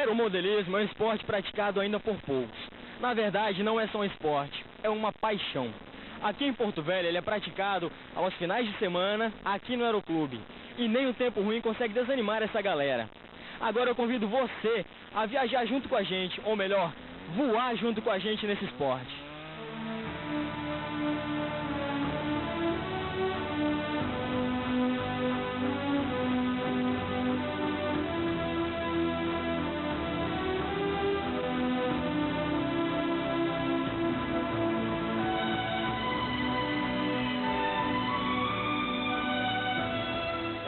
aeromodelismo é um esporte praticado ainda por poucos. Na verdade, não é só um esporte, é uma paixão. Aqui em Porto Velho ele é praticado aos finais de semana, aqui no Aeroclube. E nem o tempo ruim consegue desanimar essa galera. Agora eu convido você a viajar junto com a gente, ou melhor, voar junto com a gente nesse esporte.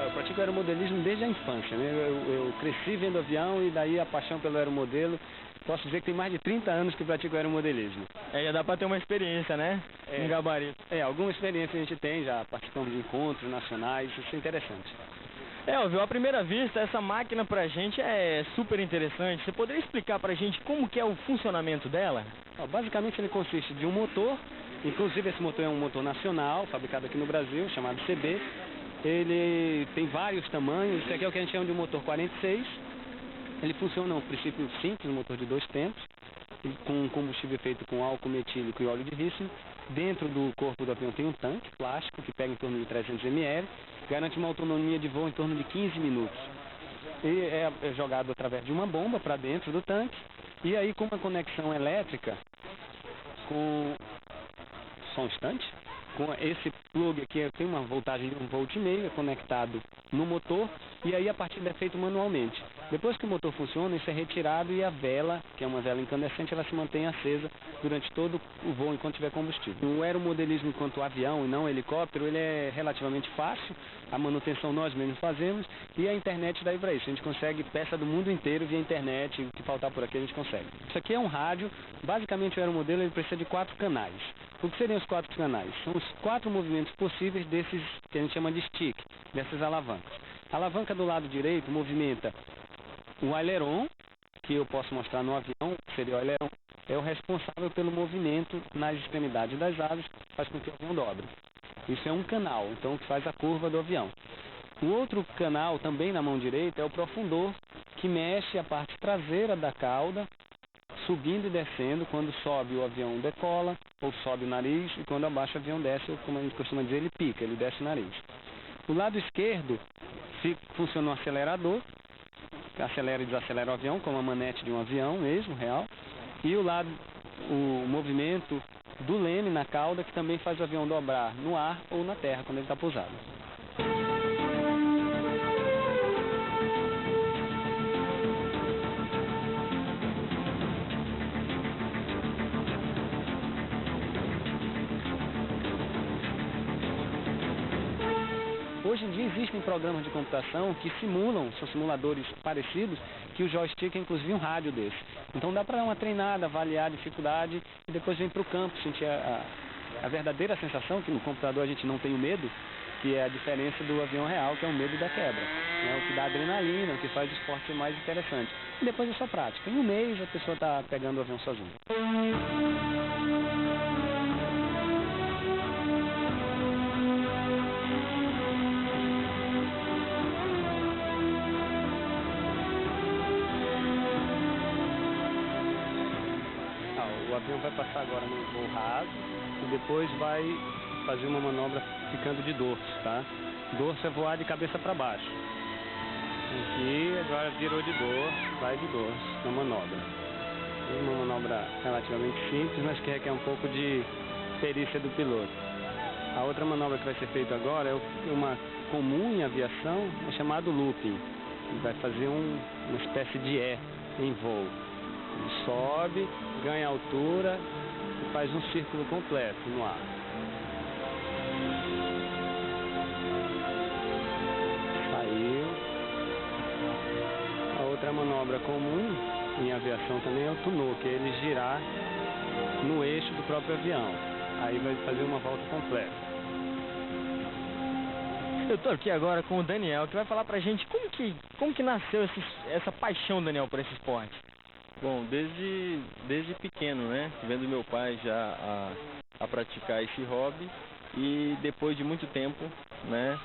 Eu pratico aeromodelismo desde a infância, né? Eu cresci vendo avião e daí a paixão pelo aeromodelo. Posso dizer que tem mais de 30 anos que pratico aeromodelismo. Já dá pra ter uma experiência, né? Um gabarito. Alguma experiência a gente tem, já participamos de encontros nacionais, isso é interessante. Viu, à primeira vista, essa máquina pra gente é super interessante. Você poderia explicar pra gente como que é o funcionamento dela? Basicamente ele consiste de um motor, inclusive esse motor é um motor nacional, fabricado aqui no Brasil, chamado CB. Ele tem vários tamanhos, esse aqui é o que a gente chama de um motor 46. Ele funciona um princípio simples, um motor de 2 tempos, com combustível feito com álcool metílico e óleo de rícino. Dentro do corpo do avião tem um tanque plástico que pega em torno de 300 ml, garante uma autonomia de voo em torno de 15 minutos. E é jogado através de uma bomba para dentro do tanque, e aí com uma conexão elétrica, só um instante, com esse plug aqui tem uma voltagem de 1,5 volt, é conectado no motor, e aí a partida é feita manualmente. Depois que o motor funciona, isso é retirado e a vela, que é uma vela incandescente, ela se mantém acesa durante todo o voo enquanto tiver combustível. O aeromodelismo enquanto avião e não helicóptero, ele é relativamente fácil, a manutenção nós mesmos fazemos e a internet daí para isso. A gente consegue peça do mundo inteiro via internet, o que faltar por aqui a gente consegue. Isso aqui é um rádio, basicamente o aeromodelo ele precisa de 4 canais. O que seriam os 4 canais? São os 4 movimentos possíveis desses que a gente chama de stick, dessas alavancas. A alavanca do lado direito movimenta o aileron, que eu posso mostrar no avião, que seria o aileron, é o responsável pelo movimento nas extremidades das asas, faz com que o avião dobre. Isso é um canal, então, que faz a curva do avião. O outro canal, também na mão direita, é o profundor, que mexe a parte traseira da cauda, subindo e descendo. Quando sobe o avião decola, ou sobe o nariz, e quando abaixa o avião desce, ou como a gente costuma dizer, ele pica, ele desce o nariz. O lado esquerdo funciona um acelerador, que acelera e desacelera o avião, como a manete de um avião mesmo, real. E o movimento do leme na cauda, que também faz o avião dobrar no ar ou na terra, quando ele está pousado. Hoje em dia existem programas de computação que são simuladores parecidos, que o joystick é inclusive um rádio desse. Então dá para dar uma treinada, avaliar a dificuldade e depois vem para o campo, sentir a verdadeira sensação, que no computador a gente não tem o medo, que é a diferença do avião real, que é o medo da quebra. O que dá adrenalina, o que faz o esporte ser mais interessante. E depois é só prática. Em um mês a pessoa está pegando o avião sozinha. O avião vai passar agora no voo raso e depois vai fazer uma manobra ficando de dorso, tá? Dorso é voar de cabeça para baixo. Aqui agora virou de dorso, vai de dorso na manobra. Uma manobra relativamente simples, mas que requer um pouco de perícia do piloto. A outra manobra que vai ser feita agora é uma comum em aviação, é chamado looping. Ele vai fazer uma espécie de E em voo. Ele sobe, ganha altura e faz um círculo completo no ar. Saiu. A outra manobra comum em aviação também é o tunô, que é ele girar no eixo do próprio avião. Aí vai fazer uma volta completa. Eu tô aqui agora com o Daniel, que vai falar pra gente como que nasceu essa paixão, Daniel, por esse esporte. Bom, desde pequeno, né? Vendo meu pai já a praticar esse hobby, e depois de muito tempo, né?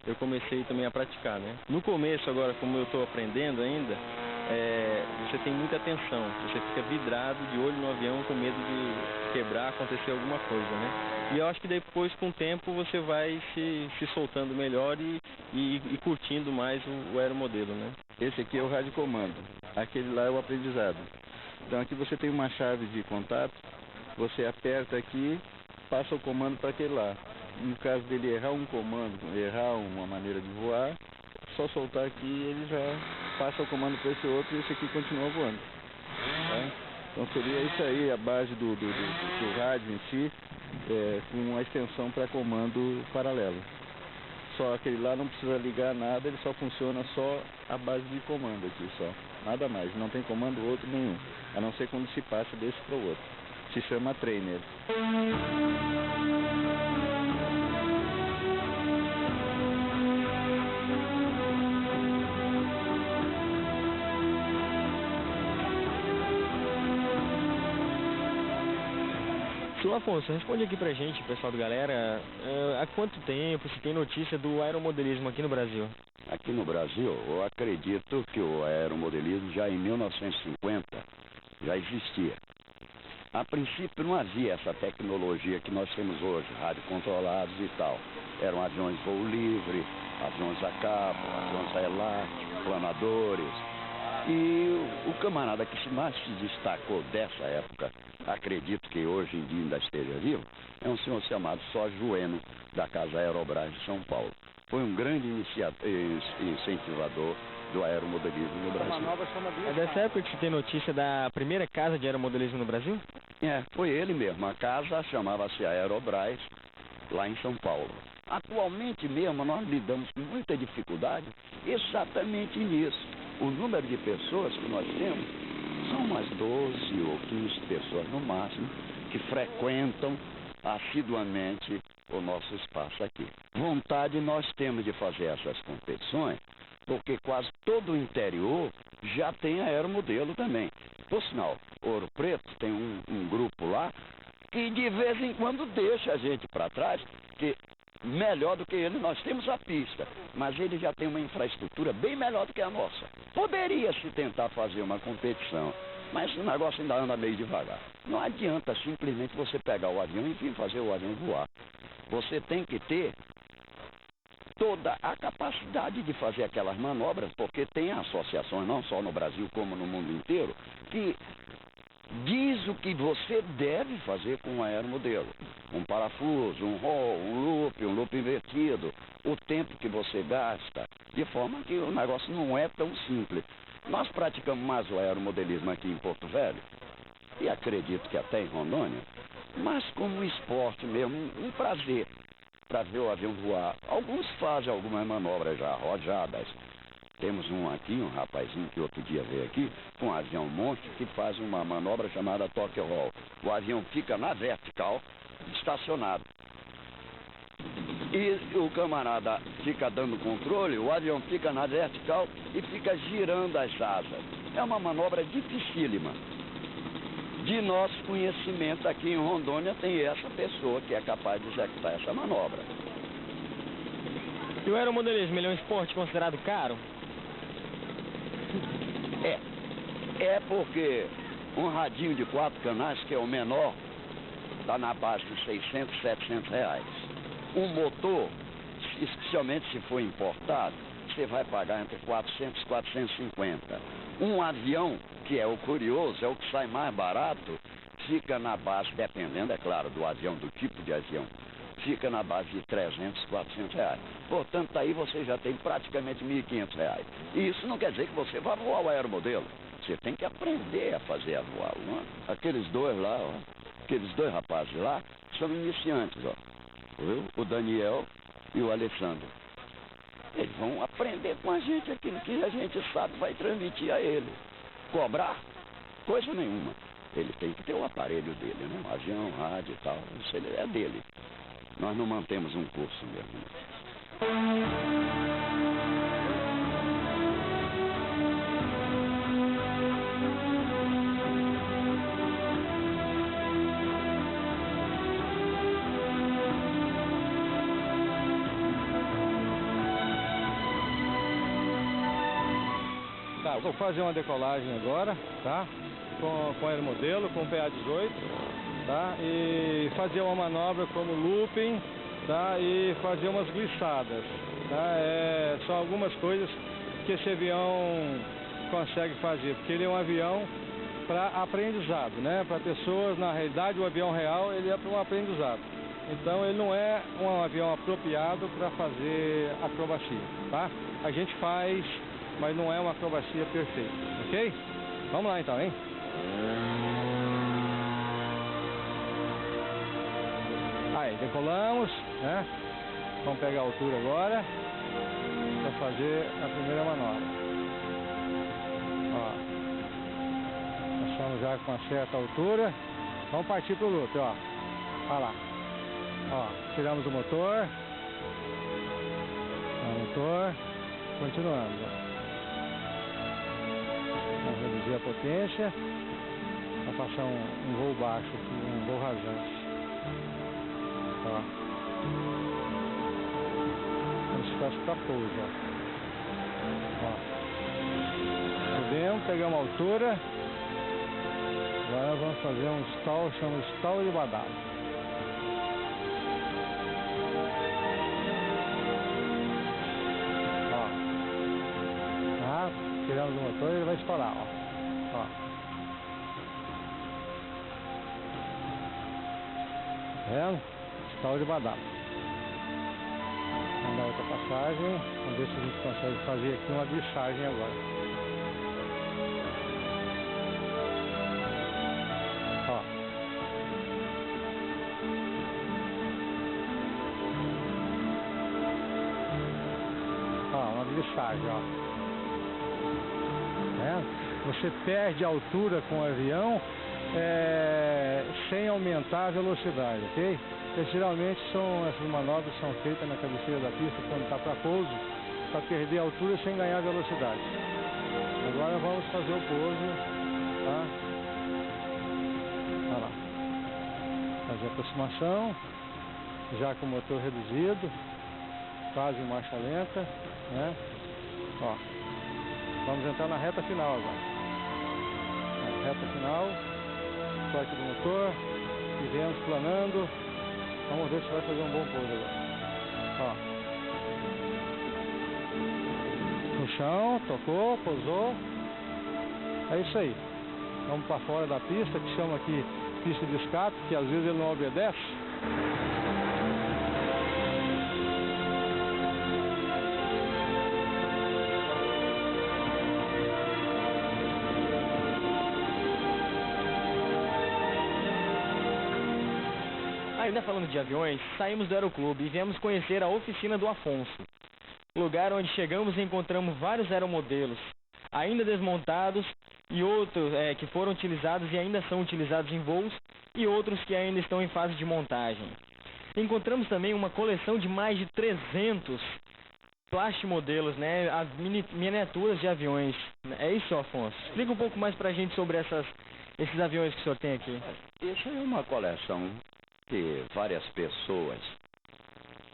eu comecei também a praticar, né? No começo, agora, como eu estou aprendendo ainda, você tem muita atenção, você fica vidrado de olho no avião com medo de quebrar, acontecer alguma coisa, né? E eu acho que depois, com o tempo, você vai se soltando melhor e curtindo mais o aeromodelo, né? Esse aqui é o rádio comando, aquele lá é o aprendizado. Então aqui você tem uma chave de contato, você aperta aqui, passa o comando para aquele lá. No caso dele errar um comando, errar uma maneira de voar, só soltar aqui ele já passa o comando para esse outro e esse aqui continua voando. Tá? Então seria isso aí, a base do rádio em si, com a extensão para comando paralelo. Só aquele lá não precisa ligar nada, ele só funciona só a base de comando aqui só. Nada mais, não tem comando outro nenhum, a não ser quando se passa desse para o outro. Se chama trainer. Senhor Afonso, responde aqui pra gente, pessoal do Galera, há quanto tempo se tem notícia do aeromodelismo aqui no Brasil? Aqui no Brasil, eu acredito que o aeromodelismo já em 1950 já existia. A princípio não havia essa tecnologia que nós temos hoje, rádio controlados e tal. Eram aviões voo livre, aviões a cabo, aviões a elástico, planadores. E o camarada que mais se destacou dessa época, acredito que hoje em dia ainda esteja vivo, é um senhor chamado Sérgio Bueno, da Casa Aerobras de São Paulo. Foi um grande incentivador do aeromodelismo no Brasil. É dessa época que se tem notícia da primeira casa de aeromodelismo no Brasil? Foi ele mesmo. A casa chamava-se Aerobras, lá em São Paulo. Atualmente mesmo nós lidamos com muita dificuldade exatamente nisso. O número de pessoas que nós temos são umas 12 ou 15 pessoas no máximo que frequentam assiduamente o nosso espaço aqui. Vontade nós temos de fazer essas competições, porque quase todo o interior já tem aeromodelo também. Por sinal, Ouro Preto tem um grupo lá que de vez em quando deixa a gente para trás, que melhor do que ele, nós temos a pista, mas ele já tem uma infraestrutura bem melhor do que a nossa. Poderia se tentar fazer uma competição, mas o negócio ainda anda meio devagar. Não adianta simplesmente você pegar o avião e vir fazer o avião voar. Você tem que ter toda a capacidade de fazer aquelas manobras, porque tem associações, não só no Brasil como no mundo inteiro, que diz o que você deve fazer com um aeromodelo. Um parafuso, um roll, um loop invertido, o tempo que você gasta, de forma que o negócio não é tão simples. Nós praticamos mais o aeromodelismo aqui em Porto Velho, e acredito que até em Rondônia, mas como um esporte mesmo, um prazer para ver o avião voar. Alguns fazem algumas manobras já rodadas. Temos um aqui, um rapazinho que outro dia veio aqui, com um avião monstro que faz uma manobra chamada Tokyo Roll. O avião fica na vertical, estacionado. E o camarada fica dando controle, o avião fica na vertical e fica girando as asas. É uma manobra dificílima. De nosso conhecimento aqui em Rondônia tem essa pessoa que é capaz de executar essa manobra. E o aeromodelismo, ele é um esporte considerado caro? É porque um radinho de 4 canais, que é o menor, está na base de 600, 700 reais. Um motor, especialmente se for importado, você vai pagar entre 400 e 450. Um avião, que é o curioso, é o que sai mais barato, fica na base, dependendo, é claro, do avião, do tipo de avião, fica na base de 300, 400 reais. Portanto, aí você já tem praticamente 1.500 reais. E isso não quer dizer que você vá voar o aeromodelo. Você tem que aprender a fazer a voar. Aqueles dois lá, ó, aqueles dois rapazes lá, são iniciantes, ó. O Daniel e o Alessandro. Eles vão aprender com a gente aquilo que a gente sabe, vai transmitir a ele. Cobrar? Coisa nenhuma. Ele tem que ter o aparelho dele, né? Um avião, rádio e tal, isso é dele. Nós não mantemos um curso mesmo. Tá, vou fazer uma decolagem agora, tá? Com aeromodelo, com PA-18, tá? E fazer uma manobra como looping, tá? E fazer umas glissadas, tá? São algumas coisas que esse avião consegue fazer, porque ele é um avião para aprendizado, né? Para pessoas, na realidade, o avião real, ele é para um aprendizado. Então, ele não é um avião apropriado para fazer acrobacia, tá? A gente faz, mas não é uma acrobacia perfeita, ok? Vamos lá então, hein? Aí, decolamos, né? Vamos pegar a altura agora para fazer a primeira manobra. Ó, passamos já com uma certa altura. Vamos partir para o loop, ó. Olha lá. Ó, tiramos o motor. O motor. Continuamos, ó. Vamos reduzir a potência para passar um voo baixo aqui, um voo rasante. Ó. Como se fosse para pouso, ó. Subimos, pegamos a altura. Agora vamos fazer um stall, chama stall de badalo. Tiramos o motor e ele vai estourar, ó. Ó. Tá vendo? Stall de badalo. Vamos dar outra passagem. Vamos ver se a gente consegue fazer aqui uma glissagem agora. Ó. Ó, uma glissagem, ó. Você perde a altura com o avião sem aumentar a velocidade, ok? Porque geralmente essas manobras são feitas na cabeceira da pista quando está para pouso, para perder a altura sem ganhar velocidade. Agora vamos fazer o pouso, tá? Olha lá. Fazer a aproximação, já com o motor reduzido, quase em marcha lenta, né? Ó. Vamos entrar na reta final agora. Na reta final, corte do motor, e viemos planando. Vamos ver se vai fazer um bom pouso agora. Ó. No chão, tocou, pousou. É isso aí. Vamos para fora da pista, que chama aqui pista de escape, que às vezes ele não obedece. Ainda falando de aviões, saímos do Aeroclube e viemos conhecer a oficina do Afonso. Lugar onde chegamos e encontramos vários aeromodelos, ainda desmontados, e outros que foram utilizados e ainda são utilizados em voos, e outros que ainda estão em fase de montagem. Encontramos também uma coleção de mais de 300 plastimodelos, né, as miniaturas de aviões. É isso, Afonso? Explica um pouco mais pra gente sobre esses aviões que o senhor tem aqui. Isso é uma coleção que várias pessoas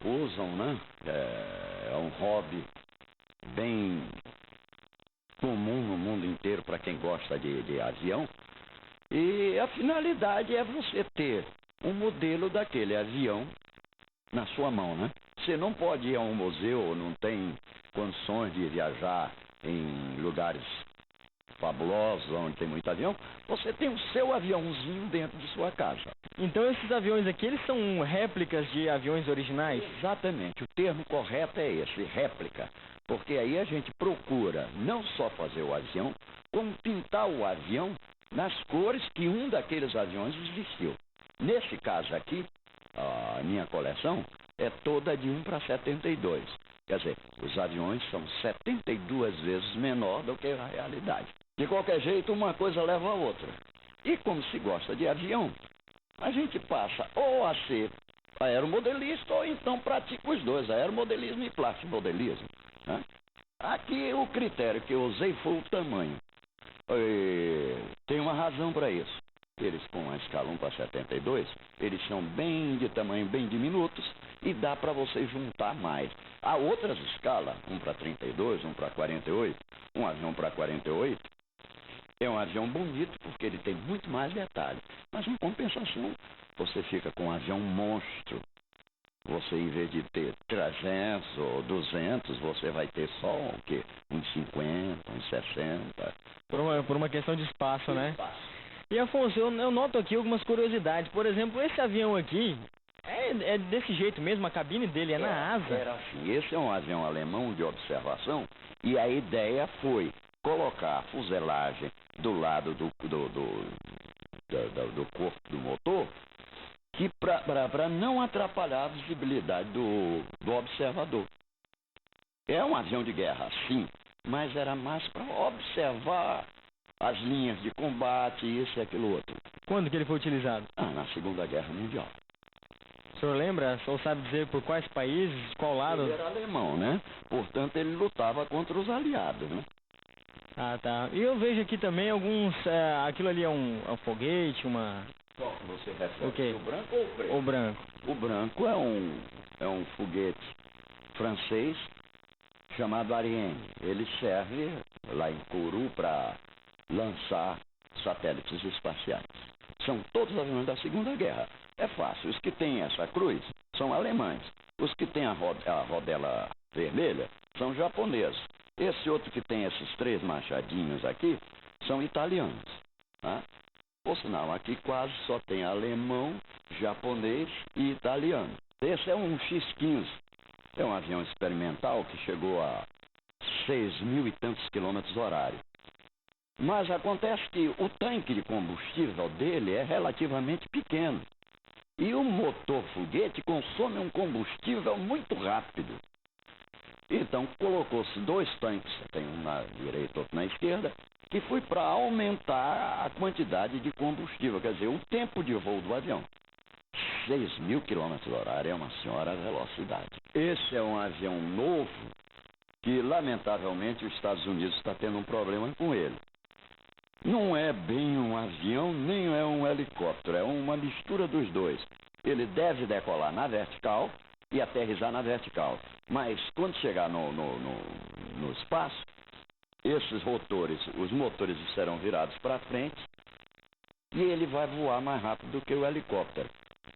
usam, né? É um hobby bem comum no mundo inteiro para quem gosta de avião. E a finalidade é você ter um modelo daquele avião na sua mão, né? Você não pode ir a um museu, não tem condições de viajar em lugares fabulosos, onde tem muito avião, você tem o seu aviãozinho dentro de sua casa. Então esses aviões aqui, eles são réplicas de aviões originais? Exatamente, o termo correto é esse, réplica, porque aí a gente procura não só fazer o avião, como pintar o avião nas cores que um daqueles aviões vestiu. Nesse caso aqui, a minha coleção é toda de 1:72. Quer dizer, os aviões são 72 vezes menor do que a realidade. De qualquer jeito, uma coisa leva a outra. E como se gosta de avião, a gente passa ou a ser aeromodelista ou então pratica os dois, aeromodelismo e plastimodelismo, né? Aqui o critério que eu usei foi o tamanho. Tem uma razão para isso. Eles com a escala 1:72, eles são bem de tamanho, bem diminutos, e dá para você juntar mais. Há outras escalas, 1:32, 1:48, um avião para 48, é um avião bonito porque ele tem muito mais detalhe. Mas em compensação, você fica com um avião monstro. Você, em vez de ter 300 ou 200, você vai ter só o quê? Uns 50, uns 60. Por uma questão de espaço, né? E, Afonso, eu noto aqui algumas curiosidades. Por exemplo, esse avião aqui é desse jeito mesmo, a cabine dele é na asa? Era assim, esse é um avião alemão de observação e a ideia foi colocar a fuselagem do lado do corpo do motor, que para não atrapalhar a visibilidade do observador. É um avião de guerra, sim, mas era mais para observar as linhas de combate, isso e aquilo outro. Quando que ele foi utilizado? Na Segunda Guerra Mundial. O senhor lembra, ou sabe dizer por quais países, qual lado? Ele era alemão, né? Portanto, ele lutava contra os aliados, né? Ah, tá. E eu vejo aqui também alguns... aquilo ali é um foguete, uma... Qual que você refere? O quê? O branco ou o preto? O branco. O branco é um foguete francês chamado Ariane. Ele serve lá em Kourou para lançar satélites espaciais. São todos aviões da Segunda Guerra. É fácil. Os que têm essa cruz são alemães. Os que têm a rodela vermelha são japoneses. Esse outro que tem esses 3 machadinhos aqui são italianos. Tá? Por sinal, aqui quase só tem alemão, japonês e italiano. Esse é um X-15. É um avião experimental que chegou a 6.000 e tantos quilômetros horário. Mas acontece que o tanque de combustível dele é relativamente pequeno. E o motor foguete consome um combustível muito rápido. Então colocou-se 2 tanques, tem um na direita e outro na esquerda, que foi para aumentar a quantidade de combustível, quer dizer, o tempo de voo do avião. 6.000 quilômetros horário é uma senhora velocidade. Esse é um avião novo que, lamentavelmente, os Estados Unidos está tendo um problema com ele. Não é bem um avião, nem é um helicóptero, é uma mistura dos dois. Ele deve decolar na vertical e aterrissar na vertical. Mas quando chegar no espaço, esses rotores, os motores serão virados para frente e ele vai voar mais rápido do que o helicóptero.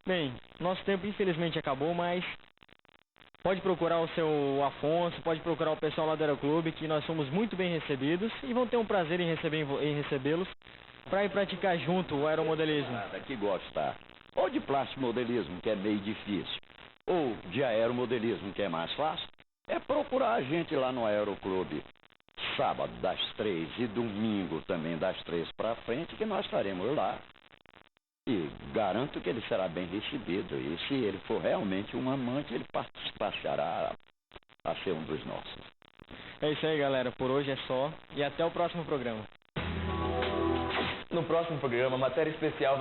Bem, nosso tempo infelizmente acabou, mas pode procurar o seu Afonso, pode procurar o pessoal lá do Aeroclube, que nós somos muito bem recebidos e vão ter um prazer em recebê-los para ir praticar junto o aeromodelismo. Que gostar ou de plastimodelismo, que é meio difícil, ou de aeromodelismo, que é mais fácil, é procurar a gente lá no Aeroclube, sábado das 3 e domingo também das 3 para frente, que nós estaremos lá. E garanto que ele será bem recebido. E se ele for realmente um amante, ele passará a ser um dos nossos. É isso aí, galera. Por hoje é só. E até o próximo programa. No próximo programa, matéria especial